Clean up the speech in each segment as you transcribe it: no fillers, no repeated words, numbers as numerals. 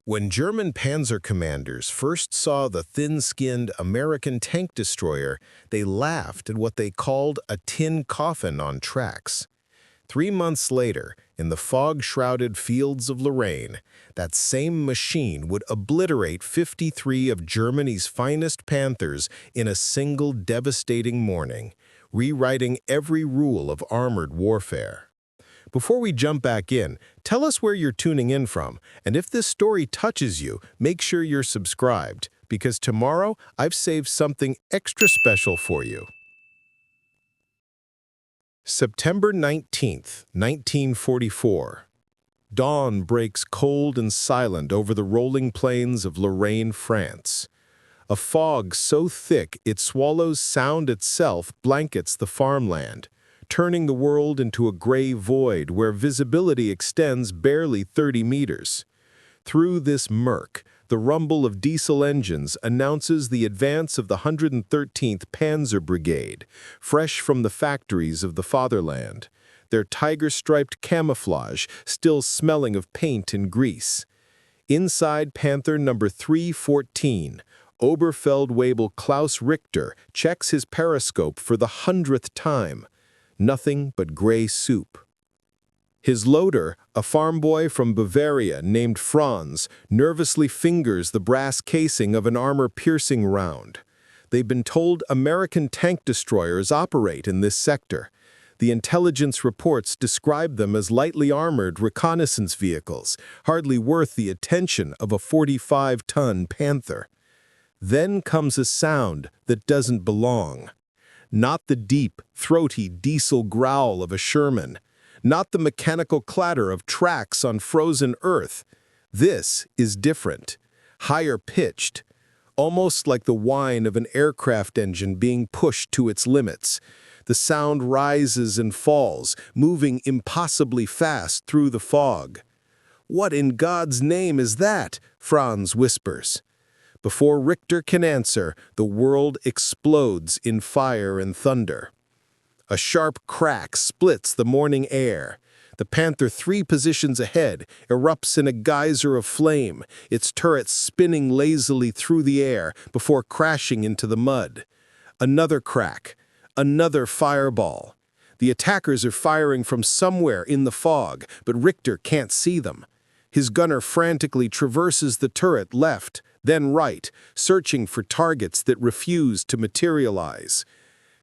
When German Panzer commanders first saw the thin-skinned American tank destroyer, they laughed at what they called a tin coffin on tracks. 3 months later, in the fog-shrouded fields of Lorraine, that same machine would obliterate 53 of Germany's finest Panthers in a single devastating morning, rewriting every rule of armored warfare. Before we jump back in, tell us where you're tuning in from, and if this story touches you, make sure you're subscribed, because tomorrow I've saved something extra special for you. September 19th, 1944. Dawn breaks cold and silent over the rolling plains of Lorraine, France. A fog so thick it swallows sound itself blankets the farmland, turning the world into a gray void where visibility extends barely 30 meters. Through this murk, the rumble of diesel engines announces the advance of the 113th Panzer Brigade, fresh from the factories of the fatherland, their tiger-striped camouflage still smelling of paint and grease. Inside Panther number 314, Oberfeldwebel Klaus Richter checks his periscope for the 100th time. Nothing but gray soup. His loader, a farm boy from Bavaria named Franz, nervously fingers the brass casing of an armor-piercing round. They've been told American tank destroyers operate in this sector. The intelligence reports describe them as lightly armored reconnaissance vehicles, hardly worth the attention of a 45-ton Panther. Then comes a sound that doesn't belong. Not the deep, throaty diesel growl of a Sherman, not the mechanical clatter of tracks on frozen earth. This is different, higher pitched, almost like the whine of an aircraft engine being pushed to its limits. The sound rises and falls, moving impossibly fast through the fog. "What in God's name is that?" Franz whispers. Before Richter can answer, the world explodes in fire and thunder. A sharp crack splits the morning air. The Panther 3 positions ahead erupts in a geyser of flame, its turrets spinning lazily through the air before crashing into the mud. Another crack, another fireball. The attackers are firing from somewhere in the fog, but Richter can't see them. His gunner frantically traverses the turret left, then right, searching for targets that refuse to materialize.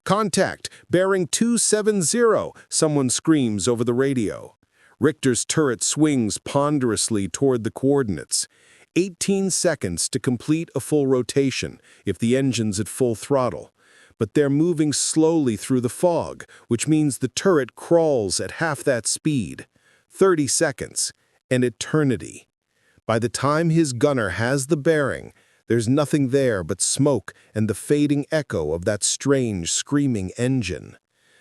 "Contact, bearing 270, someone screams over the radio. Richter's turret swings ponderously toward the coordinates. 18 seconds to complete a full rotation, if the engine's at full throttle. But they're moving slowly through the fog, which means the turret crawls at half that speed. 30 seconds, an eternity. By the time his gunner has the bearing, there's nothing there but smoke and the fading echo of that strange, screaming engine.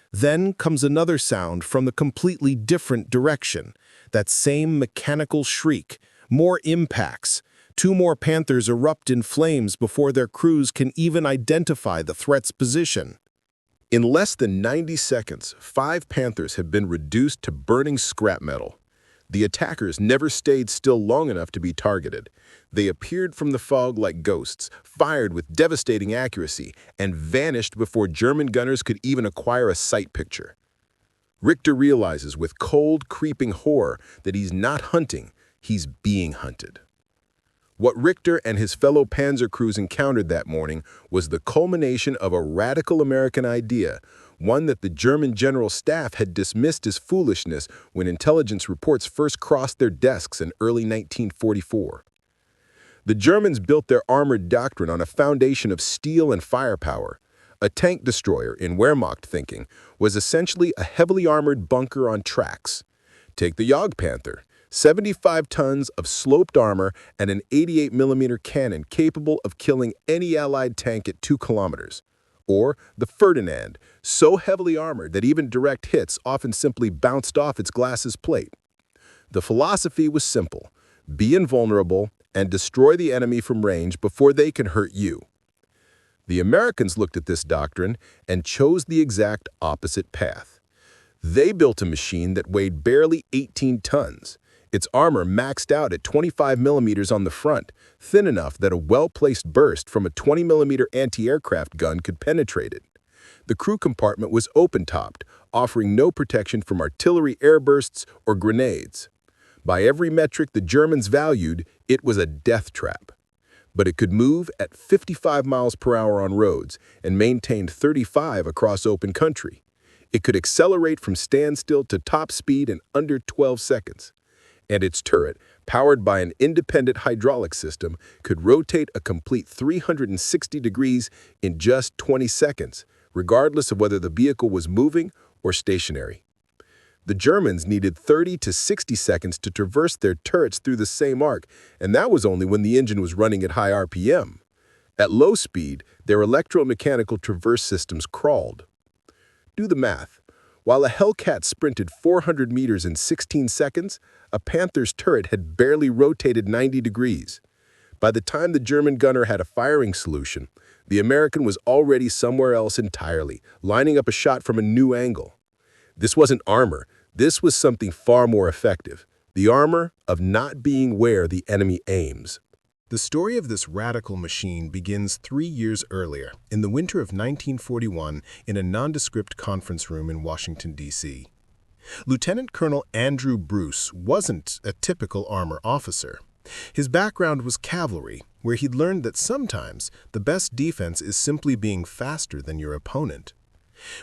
Then comes another sound from the completely different direction, that same mechanical shriek, more impacts. 2 more Panthers erupt in flames before their crews can even identify the threat's position. In less than 90 seconds, 5 Panthers have been reduced to burning scrap metal. The attackers never stayed still long enough to be targeted. They appeared from the fog like ghosts, fired with devastating accuracy, and vanished before German gunners could even acquire a sight picture. Richter realizes with cold, creeping horror that he's not hunting, he's being hunted. What Richter and his fellow Panzer crews encountered that morning was the culmination of a radical American idea, one that the German General Staff had dismissed as foolishness when intelligence reports first crossed their desks in early 1944. The Germans built their armored doctrine on a foundation of steel and firepower. A tank destroyer, in Wehrmacht thinking, was essentially a heavily armored bunker on tracks. Take the Jagdpanther, 75 tons of sloped armor and an 88mm cannon capable of killing any Allied tank at 2 kilometers. Or the Ferdinand, so heavily armored that even direct hits often simply bounced off its glacis plate. The philosophy was simple: be invulnerable and destroy the enemy from range before they can hurt you. The Americans looked at this doctrine and chose the exact opposite path. They built a machine that weighed barely 18 tons. Its armor maxed out at 25 millimeters on the front, thin enough that a well-placed burst from a 20 millimeter anti-aircraft gun could penetrate it. The crew compartment was open-topped, offering no protection from artillery airbursts or grenades. By every metric the Germans valued, it was a death trap. But it could move at 55 miles per hour on roads and maintained 35 across open country. It could accelerate from standstill to top speed in under 12 seconds. And its turret, powered by an independent hydraulic system, could rotate a complete 360 degrees in just 20 seconds, regardless of whether the vehicle was moving or stationary. The Germans needed 30 to 60 seconds to traverse their turrets through the same arc, and that was only when the engine was running at high RPM. At low speed, their electromechanical traverse systems crawled. Do the math. While a Hellcat sprinted 400 meters in 16 seconds, a Panther's turret had barely rotated 90 degrees. By the time the German gunner had a firing solution, the American was already somewhere else entirely, lining up a shot from a new angle. This wasn't armor. This was something far more effective, the armor of not being where the enemy aims. The story of this radical machine begins 3 years earlier, in the winter of 1941, in a nondescript conference room in Washington, D.C. Lieutenant Colonel Andrew Bruce wasn't a typical armor officer. His background was cavalry, where he'd learned that sometimes the best defense is simply being faster than your opponent.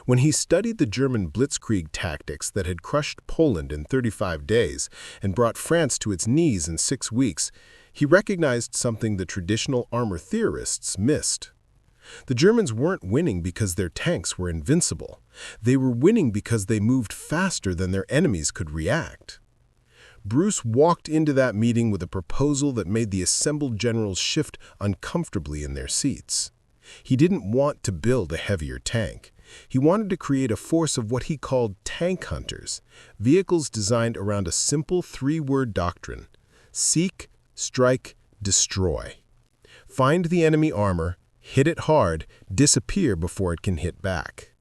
When he studied the German blitzkrieg tactics that had crushed Poland in 35 days and brought France to its knees in 6 weeks, he recognized something the traditional armor theorists missed. The Germans weren't winning because their tanks were invincible. They were winning because they moved faster than their enemies could react. Bruce walked into that meeting with a proposal that made the assembled generals shift uncomfortably in their seats. He didn't want to build a heavier tank. He wanted to create a force of what he called tank hunters, vehicles designed around a simple 3-word doctrine: seek, strike, destroy. Find the enemy armor, hit it hard, disappear before it can hit back.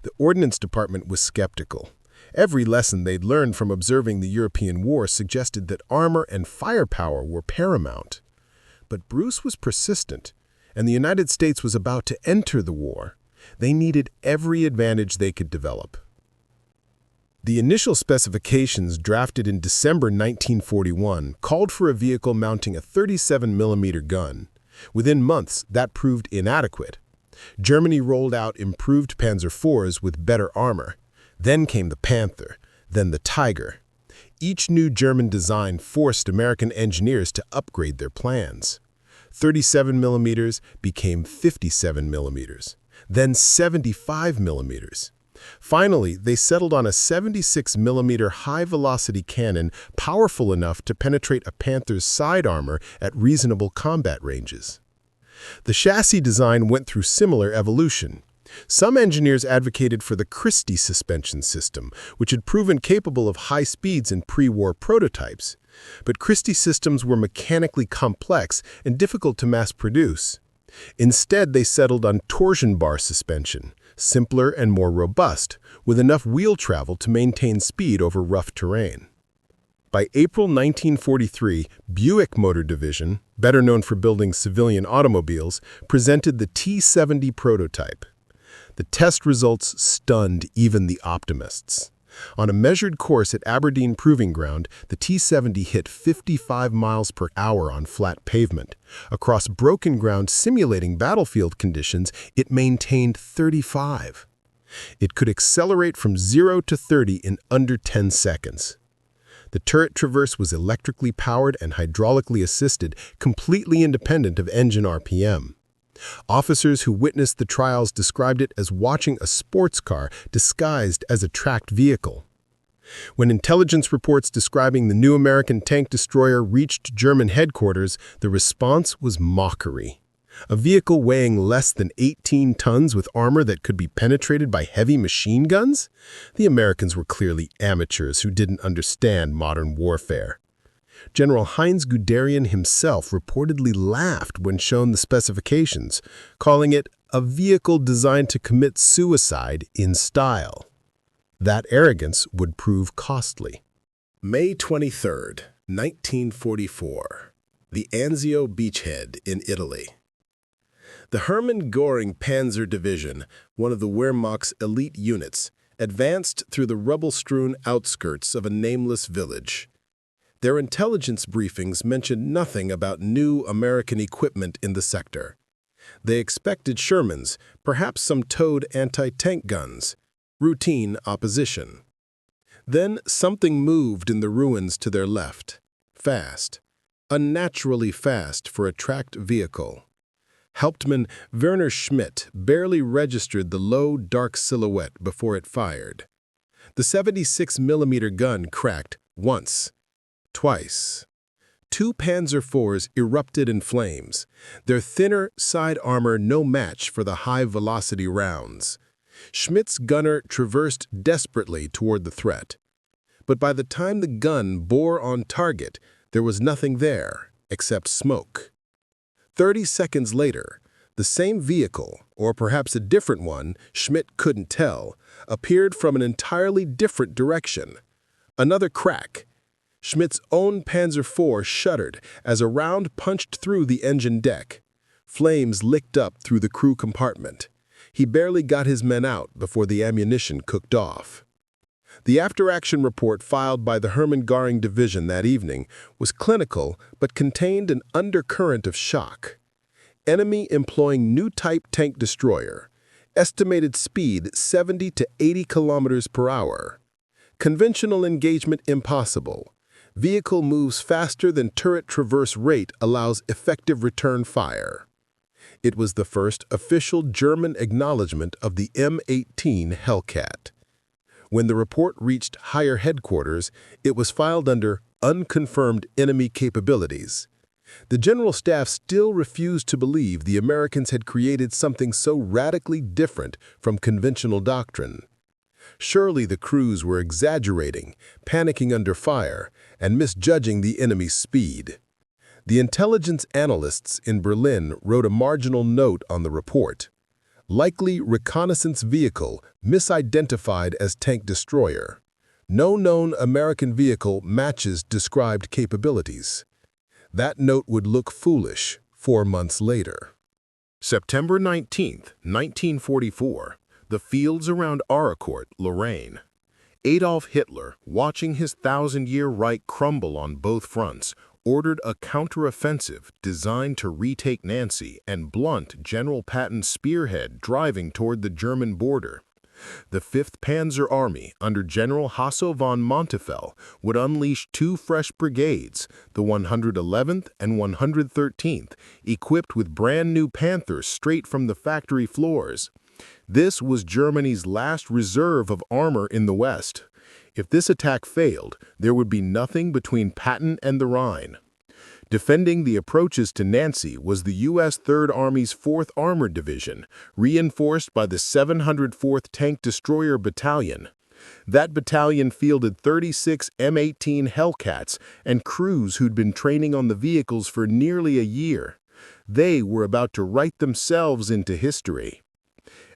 The Ordnance Department was skeptical. Every lesson they'd learned from observing the European war suggested that armor and firepower were paramount. But Bruce was persistent, and the United States was about to enter the war. They needed every advantage they could develop. The initial specifications, drafted in December 1941, called for a vehicle mounting a 37 millimeter gun. Within months, that proved inadequate. Germany rolled out improved Panzer IVs with better armor. Then came the Panther, then the Tiger. Each new German design forced American engineers to upgrade their plans. 37 millimeters became 57 millimeters, then 75 millimeters. Finally, they settled on a 76 millimeter high-velocity cannon powerful enough to penetrate a Panther's side armor at reasonable combat ranges. The chassis design went through similar evolution. Some engineers advocated for the Christie suspension system, which had proven capable of high speeds in pre-war prototypes. But Christie systems were mechanically complex and difficult to mass produce. Instead, they settled on torsion bar suspension, simpler and more robust, with enough wheel travel to maintain speed over rough terrain. By April 1943, Buick Motor Division, better known for building civilian automobiles, presented the T-70 prototype. The test results stunned even the optimists. On a measured course at Aberdeen Proving Ground, the T-70 hit 55 miles per hour on flat pavement. Across broken ground simulating battlefield conditions, it maintained 35. It could accelerate from 0 to 30 in under 10 seconds. The turret traverse was electrically powered and hydraulically assisted, completely independent of engine RPM. Officers who witnessed the trials described it as watching a sports car disguised as a tracked vehicle. When intelligence reports describing the new American tank destroyer reached German headquarters, the response was mockery. A vehicle weighing less than 18 tons with armor that could be penetrated by heavy machine guns? The Americans were clearly amateurs who didn't understand modern warfare. General Heinz Guderian himself reportedly laughed when shown the specifications, calling it a vehicle designed to commit suicide in style. That arrogance would prove costly. May 23, 1944. The Anzio beachhead in Italy. The Hermann Göring Panzer Division, one of the Wehrmacht's elite units, advanced through the rubble-strewn outskirts of a nameless village. Their intelligence briefings mentioned nothing about new American equipment in the sector. They expected Shermans, perhaps some towed anti-tank guns. Routine opposition. Then something moved in the ruins to their left. Fast. Unnaturally fast for a tracked vehicle. Hauptmann Werner Schmidt barely registered the low, dark silhouette before it fired. The 76mm gun cracked once, twice. Two Panzer IVs erupted in flames, their thinner side armor no match for the high-velocity rounds. Schmidt's gunner traversed desperately toward the threat. But by the time the gun bore on target, there was nothing there except smoke. 30 seconds later, the same vehicle, or perhaps a different one, Schmidt couldn't tell, appeared from an entirely different direction. Another crack. Schmidt's own Panzer IV shuddered as a round punched through the engine deck. Flames licked up through the crew compartment. He barely got his men out before the ammunition cooked off. The after-action report filed by the Hermann Göring Division that evening was clinical but contained an undercurrent of shock. Enemy employing new type tank destroyer. Estimated speed 70 to 80 kilometers per hour. Conventional engagement impossible. Vehicle moves faster than turret traverse rate allows effective return fire. It was the first official German acknowledgement of the M18 Hellcat. When the report reached higher headquarters, it was filed under unconfirmed enemy capabilities. The General Staff still refused to believe the Americans had created something so radically different from conventional doctrine. Surely the crews were exaggerating, panicking under fire, and misjudging the enemy's speed. The intelligence analysts in Berlin wrote a marginal note on the report. Likely reconnaissance vehicle misidentified as tank destroyer. No known American vehicle matches described capabilities. That note would look foolish 4 months later. September 19, 1944. The fields around Arracourt, Lorraine. Adolf Hitler, watching his thousand-year Reich crumble on both fronts, ordered a counteroffensive designed to retake Nancy and blunt General Patton's spearhead driving toward the German border. The 5th Panzer Army, under General Hasso von Montefell, would unleash 2 fresh brigades, the 111th and 113th, equipped with brand-new Panthers straight from the factory floors. This was Germany's last reserve of armor in the West. If this attack failed, there would be nothing between Patton and the Rhine. Defending the approaches to Nancy was the U.S. Third Army's 4th Armored Division, reinforced by the 704th Tank Destroyer Battalion. That battalion fielded 36 M18 Hellcats and crews who'd been training on the vehicles for nearly a year. They were about to write themselves into history.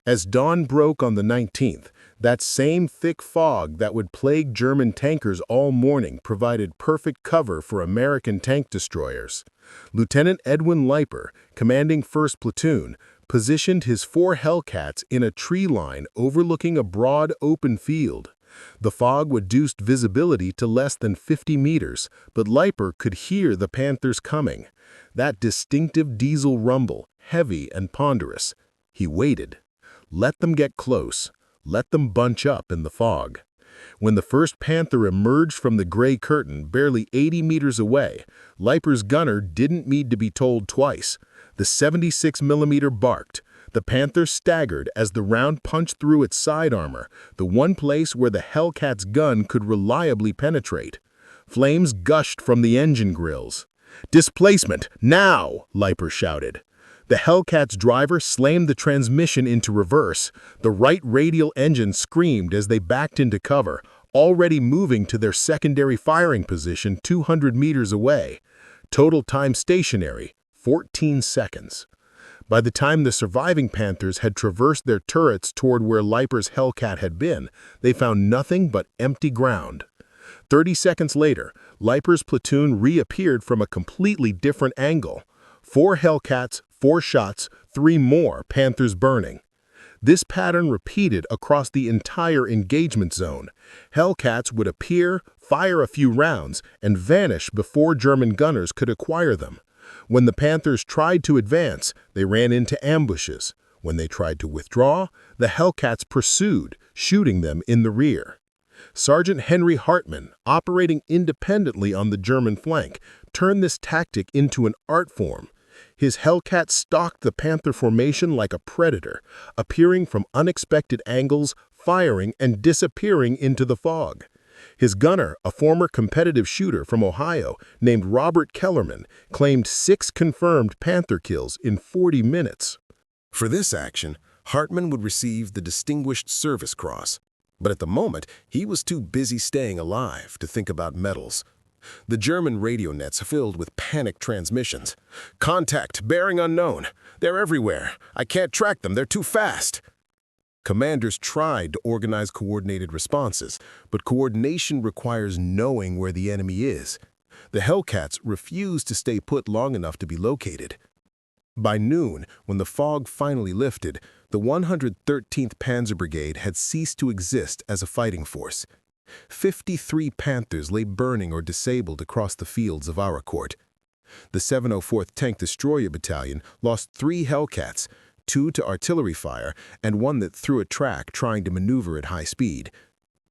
As dawn broke on the 19th, that same thick fog that would plague German tankers all morning provided perfect cover for American tank destroyers. Lieutenant Edwin Leiper, commanding 1st Platoon, positioned his 4 Hellcats in a tree line overlooking a broad open field. The fog reduced visibility to less than 50 meters, but Leiper could hear the Panthers coming. That distinctive diesel rumble, heavy and ponderous. He waited. Let them get close. Let them bunch up in the fog. When the 1st Panther emerged from the gray curtain barely 80 meters away, Leiper's gunner didn't need to be told twice. The 76mm barked. The Panther staggered as the round punched through its side armor, the one place where the Hellcat's gun could reliably penetrate. Flames gushed from the engine grills. "Displacement, now!" Leiper shouted. The Hellcat's driver slammed the transmission into reverse. The right radial engine screamed as they backed into cover, already moving to their secondary firing position 200 meters away. Total time stationary, 14 seconds. By the time the surviving Panthers had traversed their turrets toward where Leiper's Hellcat had been, they found nothing but empty ground. 30 seconds later, Leiper's platoon reappeared from a completely different angle. 4 Hellcats, 4 shots, 3 more Panthers burning. This pattern repeated across the entire engagement zone. Hellcats would appear, fire a few rounds, and vanish before German gunners could acquire them. When the Panthers tried to advance, they ran into ambushes. When they tried to withdraw, the Hellcats pursued, shooting them in the rear. Sergeant Henry Hartmann, operating independently on the German flank, turned this tactic into an art form. His Hellcat stalked the Panther formation like a predator, appearing from unexpected angles, firing and disappearing into the fog. His gunner, a former competitive shooter from Ohio named Robert Kellerman, claimed 6 confirmed Panther kills in 40 minutes. For this action, Hartmann would receive the Distinguished Service Cross, but at the moment, he was too busy staying alive to think about medals. The German radio nets filled with panicked transmissions. "Contact, bearing unknown. They're everywhere. I can't track them. They're too fast." Commanders tried to organize coordinated responses, but coordination requires knowing where the enemy is. The Hellcats refused to stay put long enough to be located. By noon, when the fog finally lifted, the 113th Panzer Brigade had ceased to exist as a fighting force. 53 Panthers lay burning or disabled across the fields of Arracourt. The 704th Tank Destroyer Battalion lost 3 Hellcats, 2 to artillery fire and 1 that threw a track trying to maneuver at high speed.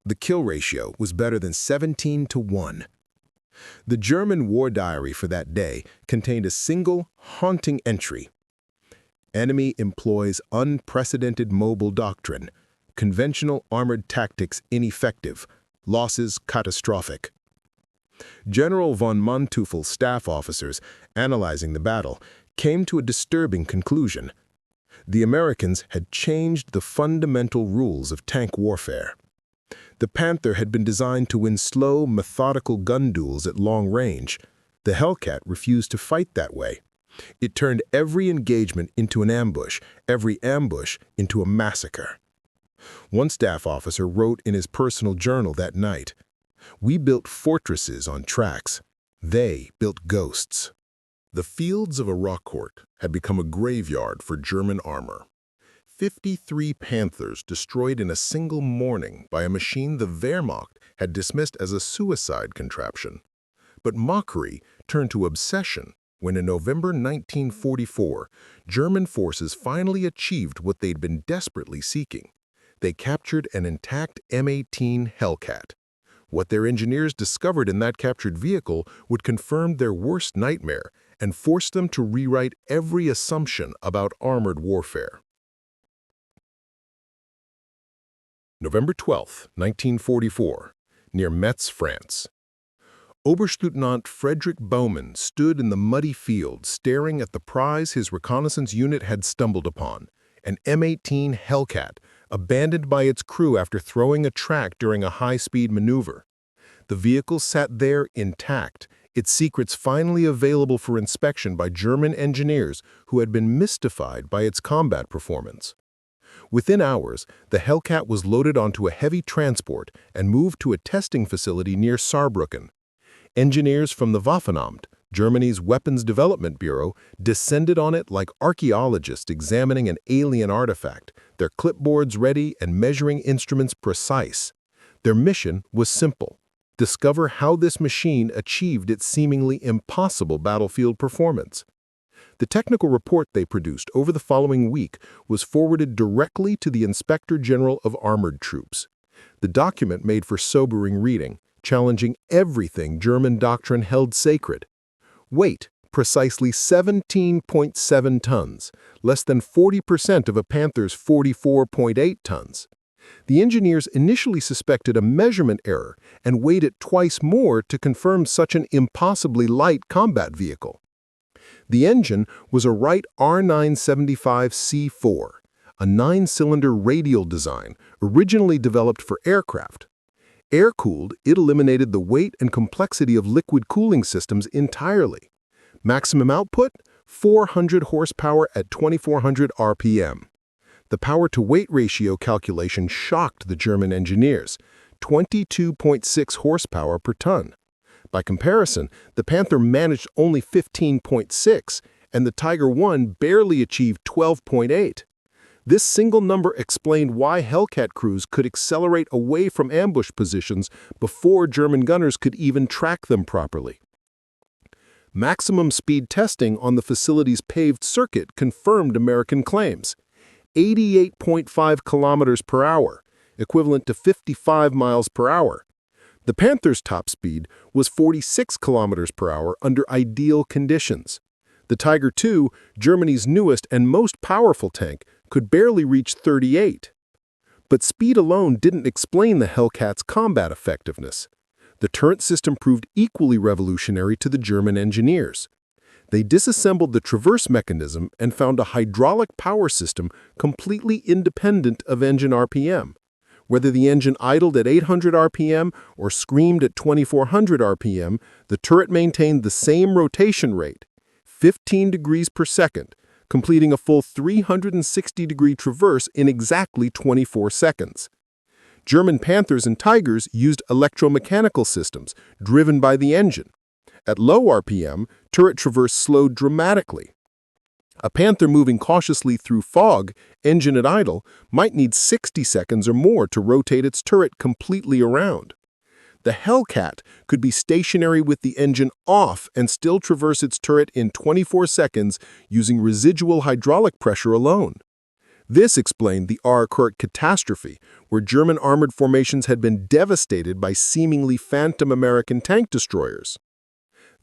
The kill ratio was better than 17-1. The German war diary for that day contained a single, haunting entry. Enemy employs unprecedented mobile doctrine. Conventional armored tactics ineffective. Losses catastrophic. General von Manteuffel's staff officers, analyzing the battle, came to a disturbing conclusion. The Americans had changed the fundamental rules of tank warfare. The Panther had been designed to win slow, methodical gun duels at long range. The Hellcat refused to fight that way. It turned every engagement into an ambush, every ambush into a massacre. One staff officer wrote in his personal journal that night, "We built fortresses on tracks. They built ghosts." The fields of Arracourt had become a graveyard for German armor. 53 Panthers destroyed in a single morning by a machine the Wehrmacht had dismissed as a suicide contraption. But mockery turned to obsession when in November 1944, German forces finally achieved what they'd been desperately seeking. They captured an intact M18 Hellcat. What their engineers discovered in that captured vehicle would confirm their worst nightmare and force them to rewrite every assumption about armored warfare. November 12, 1944, near Metz, France. Oberstleutnant Frederick Bowman stood in the muddy field staring at the prize his reconnaissance unit had stumbled upon, an M18 Hellcat, abandoned by its crew after throwing a track during a high-speed maneuver. The vehicle sat there intact, its secrets finally available for inspection by German engineers who had been mystified by its combat performance. Within hours, the Hellcat was loaded onto a heavy transport and moved to a testing facility near Saarbrücken. Engineers from the Waffenamt, Germany's Weapons Development Bureau, descended on it like archaeologists examining an alien artifact, their clipboards ready and measuring instruments precise. Their mission was simple: discover how this machine achieved its seemingly impossible battlefield performance. The technical report they produced over the following week was forwarded directly to the Inspector General of Armored Troops. The document made for sobering reading, challenging everything German doctrine held sacred. Weight, precisely 17.7 tons, less than 40% of a Panther's 44.8 tons. The engineers initially suspected a measurement error and weighed it twice more to confirm such an impossibly light combat vehicle. The engine was a Wright R975C4, a 9-cylinder radial design originally developed for aircraft. Air-cooled, it eliminated the weight and complexity of liquid cooling systems entirely. Maximum output, 400 horsepower at 2400 RPM. The power-to-weight ratio calculation shocked the German engineers. 22.6 horsepower per ton. By comparison, the Panther managed only 15.6, and the Tiger I barely achieved 12.8. This single number explained why Hellcat crews could accelerate away from ambush positions before German gunners could even track them properly. Maximum speed testing on the facility's paved circuit confirmed American claims. 88.5 kilometers per hour, equivalent to 55 miles per hour. The Panther's top speed was 46 kilometers per hour under ideal conditions. The Tiger II, Germany's newest and most powerful tank, could barely reach 38. But speed alone didn't explain the Hellcat's combat effectiveness. The turret system proved equally revolutionary to the German engineers. They disassembled the traverse mechanism and found a hydraulic power system completely independent of engine RPM. Whether the engine idled at 800 RPM or screamed at 2400 RPM, the turret maintained the same rotation rate, 15 degrees per second, completing a full 360-degree traverse in exactly 24 seconds. German Panthers and Tigers used electromechanical systems driven by the engine. At low RPM, turret traverse slowed dramatically. A Panther moving cautiously through fog, engine at idle, might need 60 seconds or more to rotate its turret completely around. The Hellcat could be stationary with the engine off and still traverse its turret in 24 seconds using residual hydraulic pressure alone. This explained the Arracourt catastrophe, where German armored formations had been devastated by seemingly phantom American tank destroyers.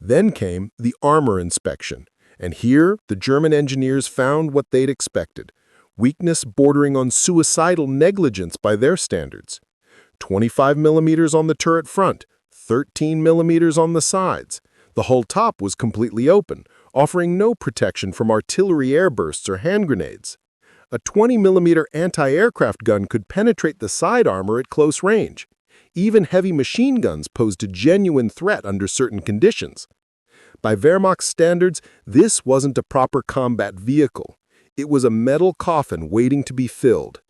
Then came the armor inspection, and here the German engineers found what they'd expected: weakness bordering on suicidal negligence by their standards. 25 millimeters on the turret front, 13 millimeters on the sides. The whole top was completely open, offering no protection from artillery airbursts or hand grenades. A 20-millimeter anti-aircraft gun could penetrate the side armor at close range. Even heavy machine guns posed a genuine threat under certain conditions. By Wehrmacht standards, this wasn't a proper combat vehicle. It was a metal coffin waiting to be filled.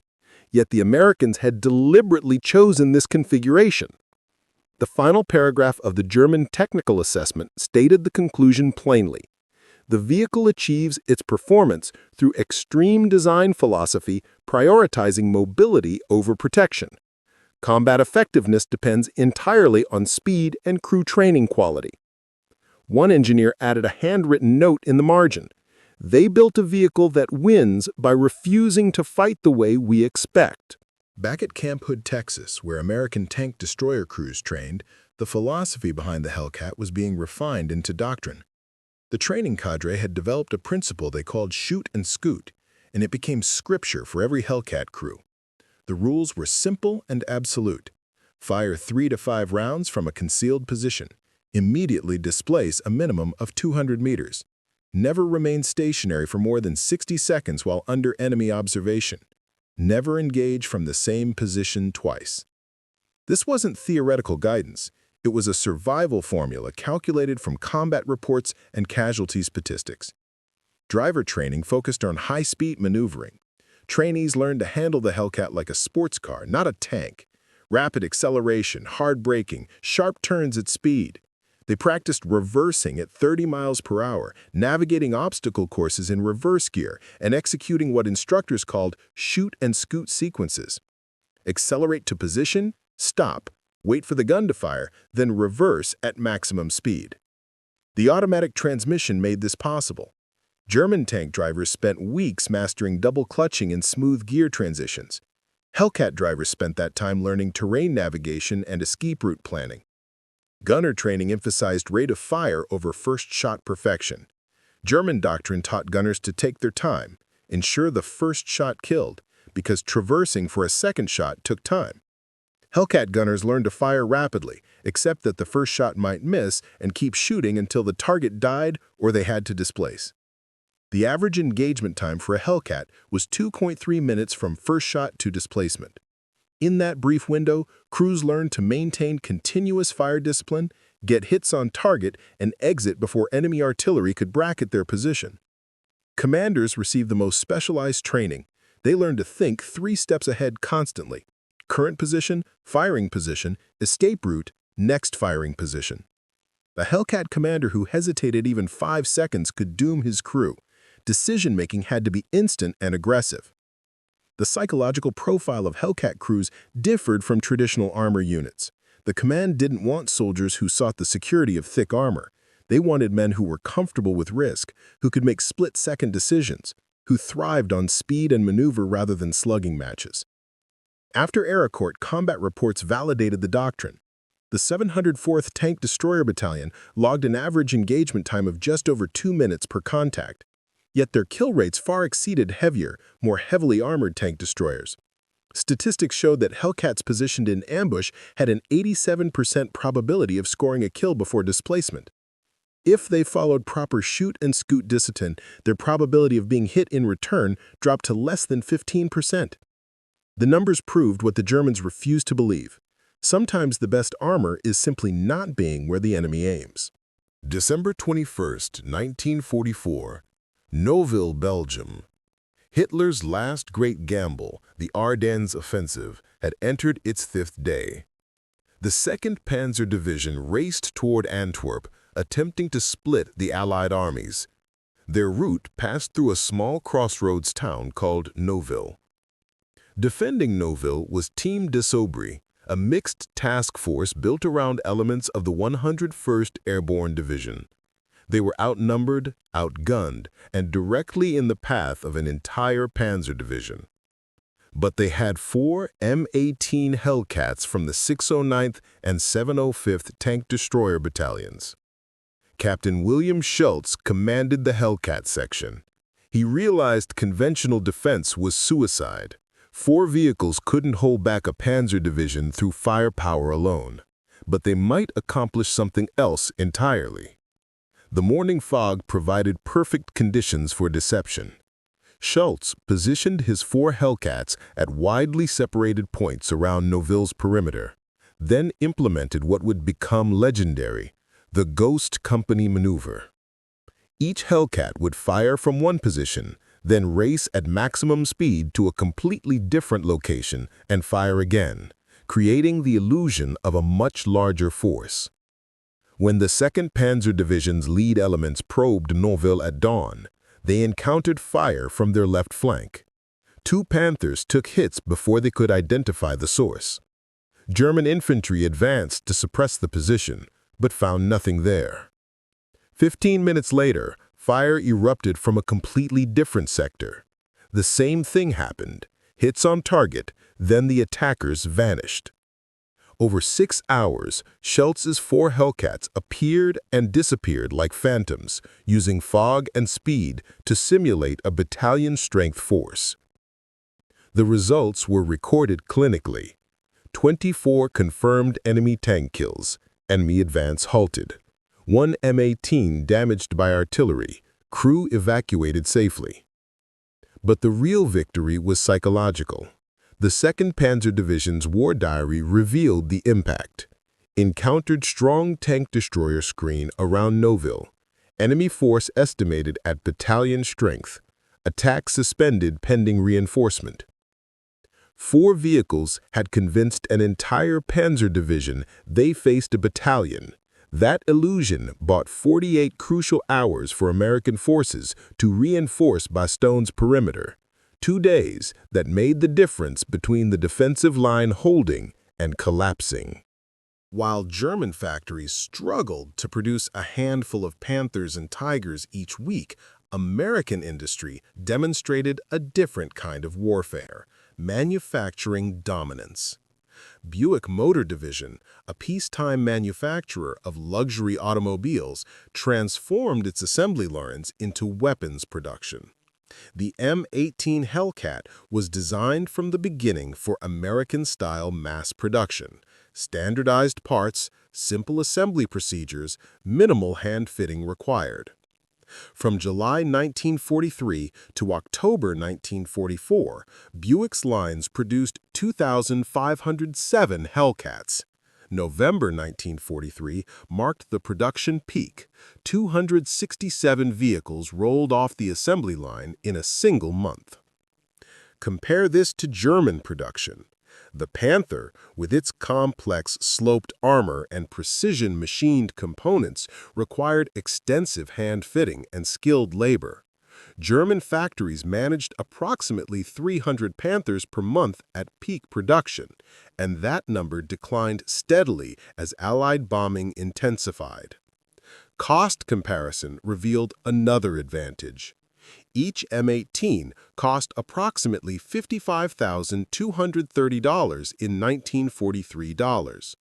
Yet the Americans had deliberately chosen this configuration. The final paragraph of the German technical assessment stated the conclusion plainly. The vehicle achieves its performance through extreme design philosophy, prioritizing mobility over protection. Combat effectiveness depends entirely on speed and crew training quality. One engineer added a handwritten note in the margin. They built a vehicle that wins by refusing to fight the way we expect. Back at Camp Hood, Texas, where American tank destroyer crews trained, the philosophy behind the Hellcat was being refined into doctrine. The training cadre had developed a principle they called shoot and scoot, and it became scripture for every Hellcat crew. The rules were simple and absolute. Fire 3 to 5 rounds from a concealed position. Immediately displace a minimum of 200 meters. Never remain stationary for more than 60 seconds while under enemy observation. Never engage from the same position twice. This wasn't theoretical guidance. It was a survival formula calculated from combat reports and casualty statistics. Driver training focused on high-speed maneuvering. Trainees learned to handle the Hellcat like a sports car, not a tank. Rapid acceleration, hard braking, sharp turns at speed. They practiced reversing at 30 miles per hour, navigating obstacle courses in reverse gear, and executing what instructors called shoot and scoot sequences. Accelerate to position, stop, wait for the gun to fire, then reverse at maximum speed. The automatic transmission made this possible. German tank drivers spent weeks mastering double clutching and smooth gear transitions. Hellcat drivers spent that time learning terrain navigation and escape route planning. Gunner training emphasized rate of fire over first shot perfection. German doctrine taught gunners to take their time, ensure the first shot killed, because traversing for a second shot took time. Hellcat gunners learned to fire rapidly, accept that the first shot might miss, and keep shooting until the target died or they had to displace. The average engagement time for a Hellcat was 2.3 minutes from first shot to displacement. In that brief window, crews learned to maintain continuous fire discipline, get hits on target, and exit before enemy artillery could bracket their position. Commanders received the most specialized training. They learned to think 3 steps ahead constantly. current position, firing position, escape route, next firing position. A Hellcat commander who hesitated even 5 seconds could doom his crew. Decision-making had to be instant and aggressive. The psychological profile of Hellcat crews differed from traditional armor units. The command didn't want soldiers who sought the security of thick armor. They wanted men who were comfortable with risk, who could make split-second decisions, who thrived on speed and maneuver rather than slugging matches. After Arracourt, combat reports validated the doctrine. The 704th Tank Destroyer Battalion logged an average engagement time of just over 2 minutes per contact. Yet their kill rates far exceeded heavier, more heavily armored tank destroyers. Statistics showed that Hellcats positioned in ambush had an 87% probability of scoring a kill before displacement. If they followed proper shoot and scoot discipline, their probability of being hit in return dropped to less than 15%. The numbers proved what the Germans refused to believe. Sometimes the best armor is simply not being where the enemy aims. December 21st, 1944, Noville, Belgium. Hitler's last great gamble, the Ardennes offensive, had entered its 5th day. The 2nd Panzer Division raced toward Antwerp, attempting to split the Allied armies. Their route passed through a small crossroads town called Noville. Defending Noville was Team de Sobry, a mixed task force built around elements of the 101st Airborne Division. They were outnumbered, outgunned, and directly in the path of an entire Panzer division. But they had 4 M18 Hellcats from the 609th and 705th Tank Destroyer Battalions. Captain William Schultz commanded the Hellcat section. He realized conventional defense was suicide. 4 vehicles couldn't hold back a Panzer division through firepower alone, but they might accomplish something else entirely. The morning fog provided perfect conditions for deception. Schultz positioned his 4 Hellcats at widely separated points around Noville's perimeter, then implemented what would become legendary, the Ghost Company maneuver. Each Hellcat would fire from one position, then race at maximum speed to a completely different location and fire again, creating the illusion of a much larger force. When the 2nd Panzer Division's lead elements probed Noville at dawn, they encountered fire from their left flank. 2 Panthers took hits before they could identify the source. German infantry advanced to suppress the position, but found nothing there. 15 minutes later, fire erupted from a completely different sector. The same thing happened. Hits on target, then the attackers vanished. Over 6 hours, Schultz's 4 Hellcats appeared and disappeared like phantoms, using fog and speed to simulate a battalion-strength force. The results were recorded clinically. 24 confirmed enemy tank kills, enemy advance halted. 1 M18 damaged by artillery, crew evacuated safely. But the real victory was psychological. The 2nd Panzer Division's war diary revealed the impact. Encountered strong tank destroyer screen around Noville. Enemy force estimated at battalion strength. Attack suspended pending reinforcement. 4 vehicles had convinced an entire Panzer Division they faced a battalion. That illusion bought 48 crucial hours for American forces to reinforce Bastion's perimeter. 2 days that made the difference between the defensive line holding and collapsing. While German factories struggled to produce a handful of Panthers and Tigers each week, American industry demonstrated a different kind of warfare, manufacturing dominance. Buick Motor Division, a peacetime manufacturer of luxury automobiles, transformed its assembly lines into weapons production. The M18 Hellcat was designed from the beginning for American-style mass production, standardized parts, simple assembly procedures, minimal hand-fitting required. From July 1943 to October 1944, Buick's lines produced 2,507 Hellcats. November 1943 marked the production peak. 267 vehicles rolled off the assembly line in a single month. Compare this to German production. The Panther, with its complex sloped armor and precision-machined components, required extensive hand-fitting and skilled labor. German factories managed approximately 300 Panthers per month at peak production, and that number declined steadily as Allied bombing intensified. Cost comparison revealed another advantage. Each M18 cost approximately $55,230 in 1943 dollars.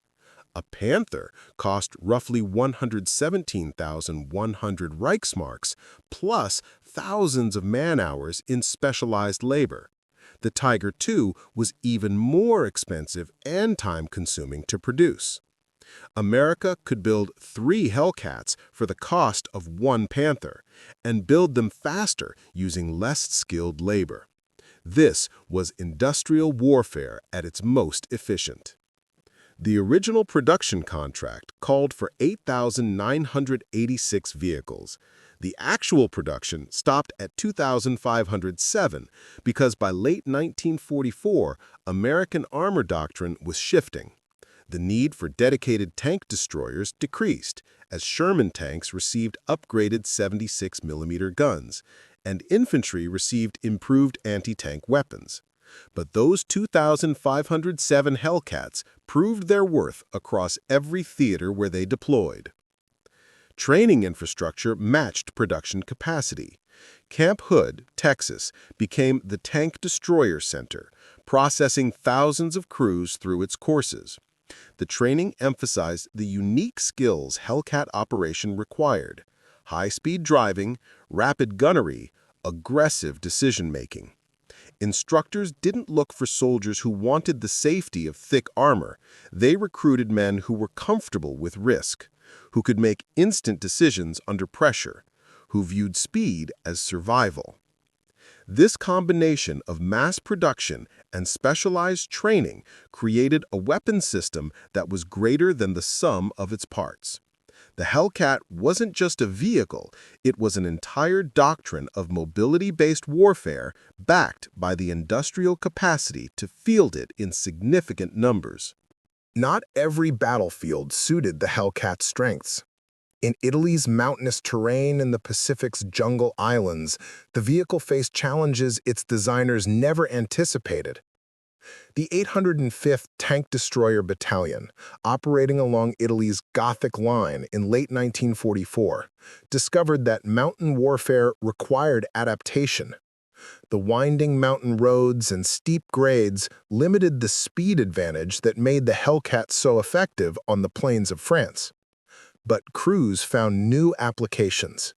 A Panther cost roughly 117,100 Reichsmarks, plus thousands of man-hours in specialized labor. The Tiger II was even more expensive and time-consuming to produce. America could build 3 Hellcats for the cost of 1 Panther, and build them faster using less skilled labor. This was industrial warfare at its most efficient. The original production contract called for 8,986 vehicles. The actual production stopped at 2,507 because by late 1944, American armor doctrine was shifting. The need for dedicated tank destroyers decreased as Sherman tanks received upgraded 76mm guns, and infantry received improved anti-tank weapons. But those 2,507 Hellcats proved their worth across every theater where they deployed. Training infrastructure matched production capacity. Camp Hood, Texas, became the Tank Destroyer Center, processing thousands of crews through its courses. The training emphasized the unique skills Hellcat operation required: high-speed driving, rapid gunnery, aggressive decision-making. Instructors didn't look for soldiers who wanted the safety of thick armor. They recruited men who were comfortable with risk, who could make instant decisions under pressure, who viewed speed as survival. This combination of mass production and specialized training created a weapon system that was greater than the sum of its parts. The Hellcat wasn't just a vehicle, it was an entire doctrine of mobility-based warfare backed by the industrial capacity to field it in significant numbers. Not every battlefield suited the Hellcat's strengths. In Italy's mountainous terrain and the Pacific's jungle islands, the vehicle faced challenges its designers never anticipated. The 805th Tank Destroyer Battalion, operating along Italy's Gothic Line in late 1944, discovered that mountain warfare required adaptation. The winding mountain roads and steep grades limited the speed advantage that made the Hellcat so effective on the plains of France. But crews found new applications.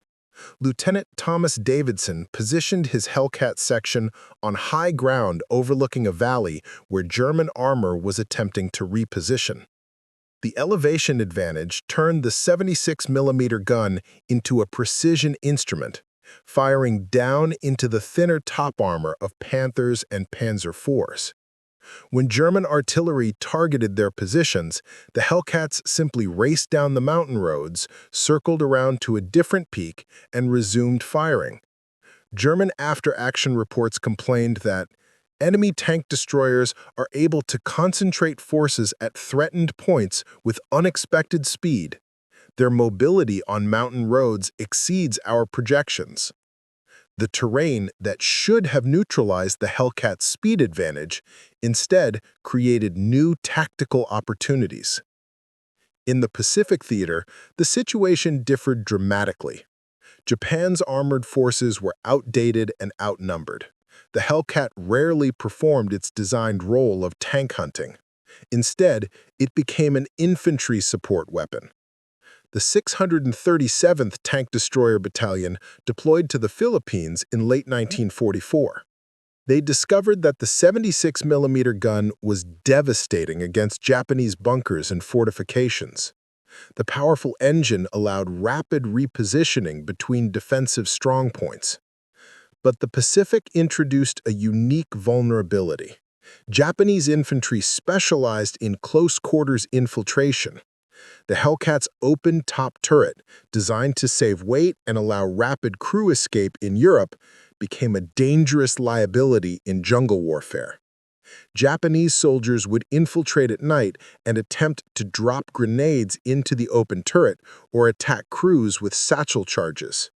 Lieutenant Thomas Davidson positioned his Hellcat section on high ground overlooking a valley where German armor was attempting to reposition. The elevation advantage turned the 76mm gun into a precision instrument, firing down into the thinner top armor of Panthers and Panzer IVs. When German artillery targeted their positions, the Hellcats simply raced down the mountain roads, circled around to a different peak, and resumed firing. German after-action reports complained that enemy tank destroyers are able to concentrate forces at threatened points with unexpected speed. Their mobility on mountain roads exceeds our projections. The terrain that should have neutralized the Hellcat's speed advantage instead created new tactical opportunities. In the Pacific theater, the situation differed dramatically. Japan's armored forces were outdated and outnumbered. The Hellcat rarely performed its designed role of tank hunting. Instead, it became an infantry support weapon. The 637th Tank Destroyer Battalion deployed to the Philippines in late 1944. They discovered that the 76mm gun was devastating against Japanese bunkers and fortifications. The powerful engine allowed rapid repositioning between defensive strongpoints. But the Pacific introduced a unique vulnerability. Japanese infantry specialized in close-quarters infiltration. The Hellcat's open top turret, designed to save weight and allow rapid crew escape in Europe, became a dangerous liability in jungle warfare. Japanese soldiers would infiltrate at night and attempt to drop grenades into the open turret or attack crews with satchel charges.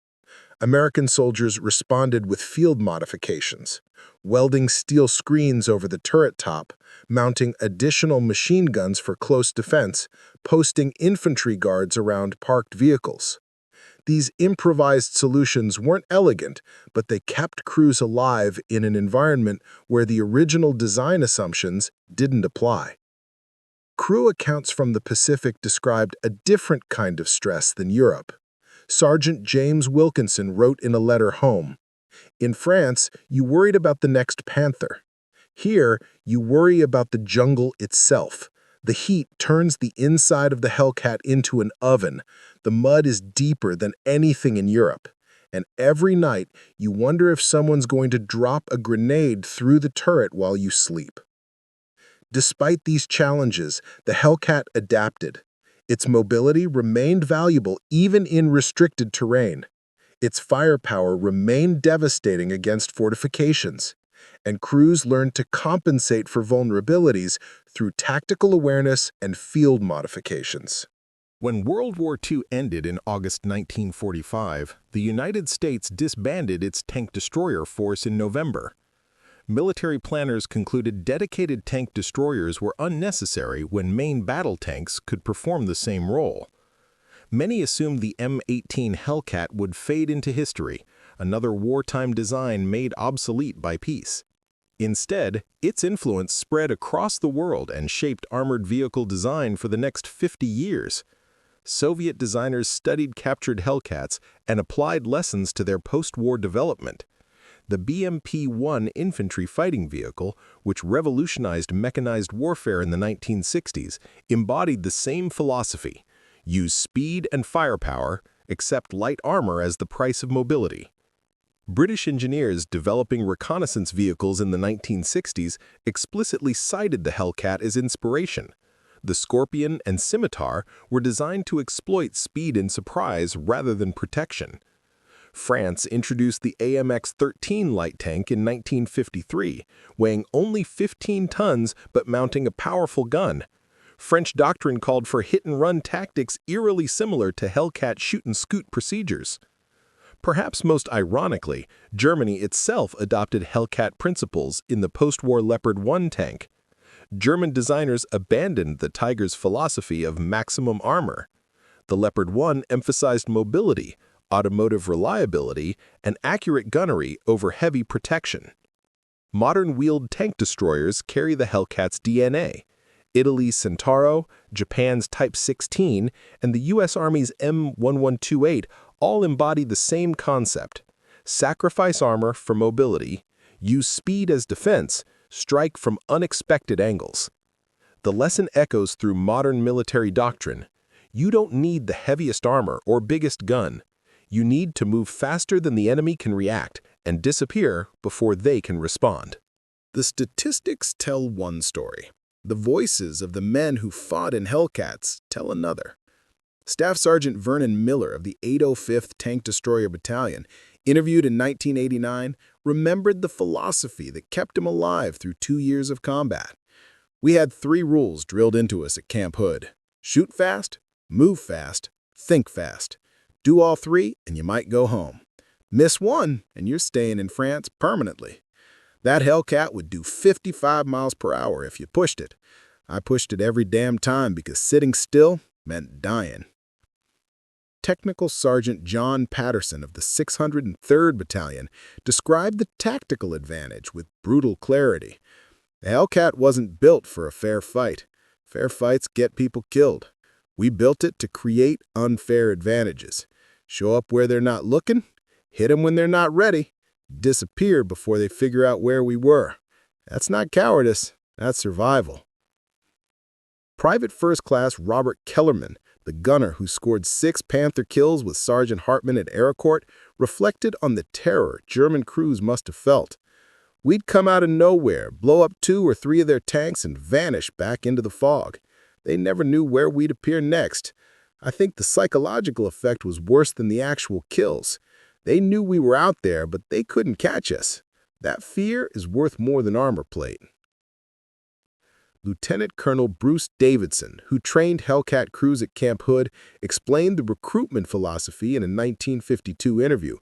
American soldiers responded with field modifications, welding steel screens over the turret top, mounting additional machine guns for close defense, posting infantry guards around parked vehicles. These improvised solutions weren't elegant, but they kept crews alive in an environment where the original design assumptions didn't apply. Crew accounts from the Pacific described a different kind of stress than Europe. Sergeant James Wilkinson wrote in a letter home, "In France, you worried about the next Panther. Here, you worry about the jungle itself. The heat turns the inside of the Hellcat into an oven. The mud is deeper than anything in Europe. And every night, you wonder if someone's going to drop a grenade through the turret while you sleep." Despite these challenges, the Hellcat adapted. Its mobility remained valuable even in restricted terrain. Its firepower remained devastating against fortifications, and crews learned to compensate for vulnerabilities through tactical awareness and field modifications. When World War II ended in August 1945, the United States disbanded its tank destroyer force in November. Military planners concluded dedicated tank destroyers were unnecessary when main battle tanks could perform the same role. Many assumed the M18 Hellcat would fade into history, another wartime design made obsolete by peace. Instead, its influence spread across the world and shaped armored vehicle design for the next 50 years. Soviet designers studied captured Hellcats and applied lessons to their post-war development. The BMP-1 infantry fighting vehicle, which revolutionized mechanized warfare in the 1960s, embodied the same philosophy: use speed and firepower, accept light armor as the price of mobility. British engineers developing reconnaissance vehicles in the 1960s explicitly cited the Hellcat as inspiration. The Scorpion and Scimitar were designed to exploit speed and surprise rather than protection. France introduced the AMX-13 light tank in 1953, weighing only 15 tons but mounting a powerful gun. French doctrine called for hit-and-run tactics eerily similar to Hellcat shoot-and-scoot procedures. Perhaps most ironically, Germany itself adopted Hellcat principles in the post-war Leopard 1 tank. German designers abandoned the Tiger's philosophy of maximum armor. The Leopard 1 emphasized mobility, automotive reliability, and accurate gunnery over heavy protection. Modern wheeled tank destroyers carry the Hellcat's DNA. Italy's Centauro, Japan's Type 16, and the U.S. Army's M1128 all embody the same concept: sacrifice armor for mobility, use speed as defense, strike from unexpected angles. The lesson echoes through modern military doctrine. You don't need the heaviest armor or biggest gun. You need to move faster than the enemy can react and disappear before they can respond. The statistics tell one story. The voices of the men who fought in Hellcats tell another. Staff Sergeant Vernon Miller of the 805th Tank Destroyer Battalion, interviewed in 1989, remembered the philosophy that kept him alive through 2 years of combat. "We had 3 rules drilled into us at Camp Hood: shoot fast, move fast, think fast. Do all 3 and you might go home. Miss 1 and you're staying in France permanently." That Hellcat would do 55 miles per hour if you pushed it. I pushed it every damn time because sitting still meant dying. Technical Sergeant John Patterson of the 603rd Battalion described the tactical advantage with brutal clarity. The Hellcat wasn't built for a fair fight. Fair fights get people killed. We built it to create unfair advantages. Show up where they're not looking, hit them when they're not ready, disappear before they figure out where we were. That's not cowardice, that's survival. Private First Class Robert Kellerman, the gunner who scored 6 Panther kills with Sergeant Hartman at Arracourt, reflected on the terror German crews must have felt. "We'd come out of nowhere, blow up 2 or 3 of their tanks, and vanish back into the fog. They never knew where we'd appear next. I think the psychological effect was worse than the actual kills. They knew we were out there, but they couldn't catch us. That fear is worth more than armor plate." Lieutenant Colonel Bruce Davidson, who trained Hellcat crews at Camp Hood, explained the recruitment philosophy in a 1952 interview.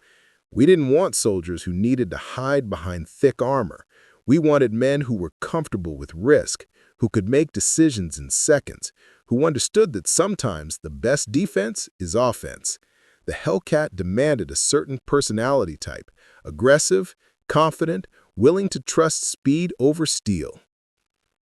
"We didn't want soldiers who needed to hide behind thick armor. We wanted men who were comfortable with risk, who could make decisions in seconds, who understood that sometimes the best defense is offense." The Hellcat demanded a certain personality type: aggressive, confident, willing to trust speed over steel.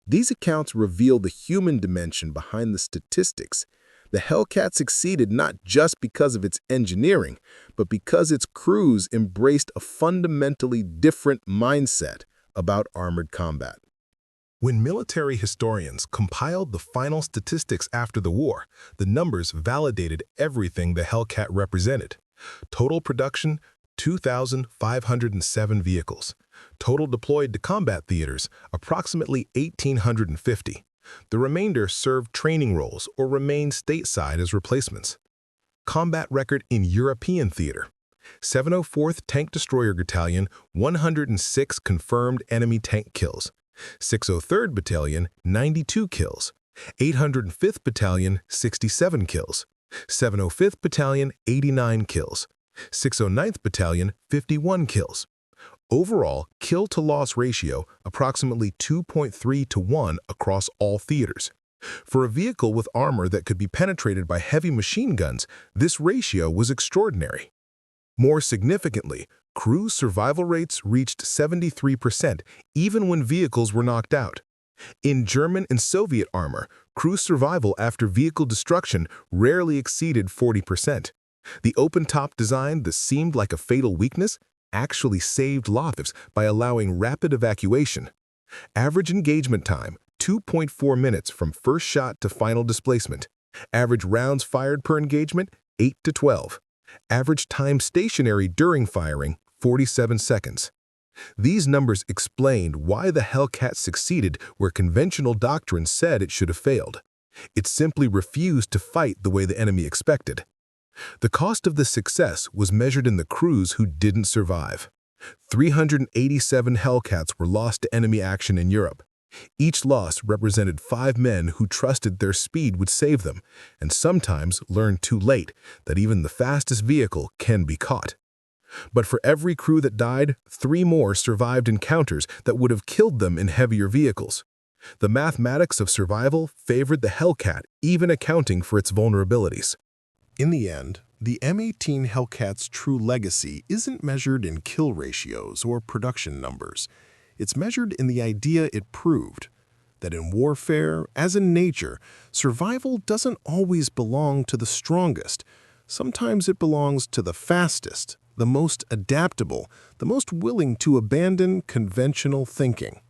These accounts reveal the human dimension behind the statistics. The Hellcat succeeded not just because of its engineering, but because its crews embraced a fundamentally different mindset about armored combat. When military historians compiled the final statistics after the war, the numbers validated everything the Hellcat represented. Total production, 2,507 vehicles. Total deployed to combat theaters, approximately 1,850. The remainder served training roles or remained stateside as replacements. Combat record in European theater. 704th Tank Destroyer Battalion, 106 confirmed enemy tank kills. 603rd Battalion, 92 kills. 805th Battalion, 67 kills. 705th Battalion, 89 kills. 609th Battalion, 51 kills. Overall, kill-to-loss ratio approximately 2.3 to 1 across all theaters. For a vehicle with armor that could be penetrated by heavy machine guns, this ratio was extraordinary. More significantly, crew survival rates reached 73% even when vehicles were knocked out. In German and Soviet armor, crew survival after vehicle destruction rarely exceeded 40%. The open-top design that seemed like a fatal weakness actually saved lives by allowing rapid evacuation. Average engagement time, 2.4 minutes from first shot to final displacement. Average rounds fired per engagement, 8 to 12. Average time stationary during firing, 47 seconds. These numbers explained why the Hellcat succeeded where conventional doctrine said it should have failed. It simply refused to fight the way the enemy expected. The cost of this success was measured in the crews who didn't survive. 387 Hellcats were lost to enemy action in Europe. Each loss represented 5 men who trusted their speed would save them, and sometimes learned too late that even the fastest vehicle can be caught. But for every crew that died, 3 more survived encounters that would have killed them in heavier vehicles. The mathematics of survival favored the Hellcat, even accounting for its vulnerabilities. In the end, the M18 Hellcat's true legacy isn't measured in kill ratios or production numbers. It's measured in the idea it proved, that in warfare, as in nature, survival doesn't always belong to the strongest. Sometimes it belongs to the fastest, the most adaptable, the most willing to abandon conventional thinking.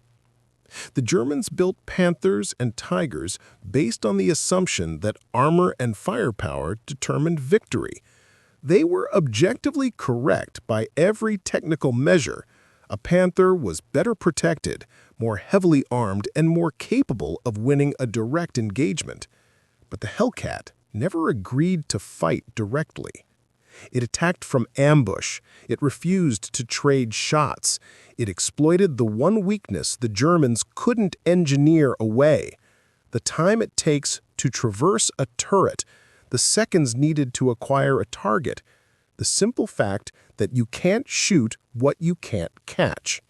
The Germans built Panthers and Tigers based on the assumption that armor and firepower determined victory. They were objectively correct by every technical measure. A Panther was better protected, more heavily armed, and more capable of winning a direct engagement. But the Hellcat never agreed to fight directly. It attacked from ambush. It refused to trade shots. It exploited the one weakness the Germans couldn't engineer away: the time it takes to traverse a turret, the seconds needed to acquire a target, the simple fact that you can't shoot what you can't catch.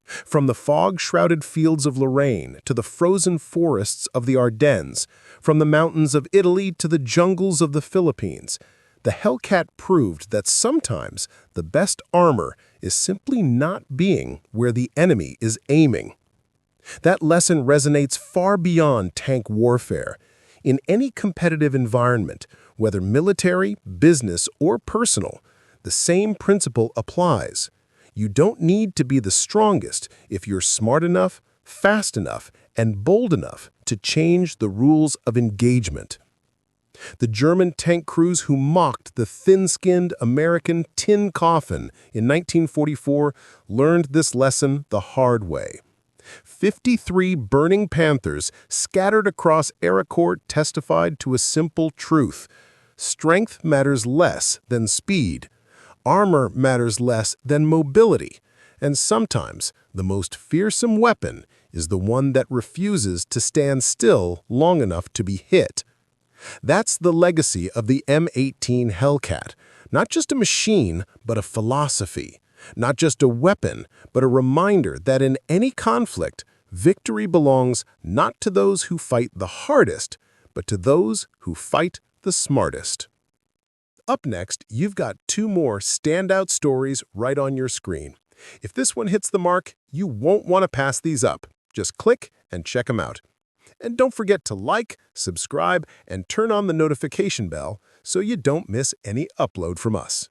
From the fog-shrouded fields of Lorraine to the frozen forests of the Ardennes, from the mountains of Italy to the jungles of the Philippines, the Hellcat proved that sometimes the best armor is simply not being where the enemy is aiming. That lesson resonates far beyond tank warfare. In any competitive environment, whether military, business, or personal, the same principle applies. You don't need to be the strongest if you're smart enough, fast enough, and bold enough to change the rules of engagement. The German tank crews who mocked the thin-skinned American tin coffin in 1944 learned this lesson the hard way. 53 burning Panthers scattered across Arracourt testified to a simple truth: strength matters less than speed. Armor matters less than mobility. And sometimes the most fearsome weapon is the one that refuses to stand still long enough to be hit. That's the legacy of the M18 Hellcat, not just a machine, but a philosophy, not just a weapon, but a reminder that in any conflict, victory belongs not to those who fight the hardest, but to those who fight the smartest. Up next, you've got two more standout stories right on your screen. If this one hits the mark, you won't want to pass these up. Just click and check them out. And don't forget to like, subscribe, and turn on the notification bell so you don't miss any upload from us.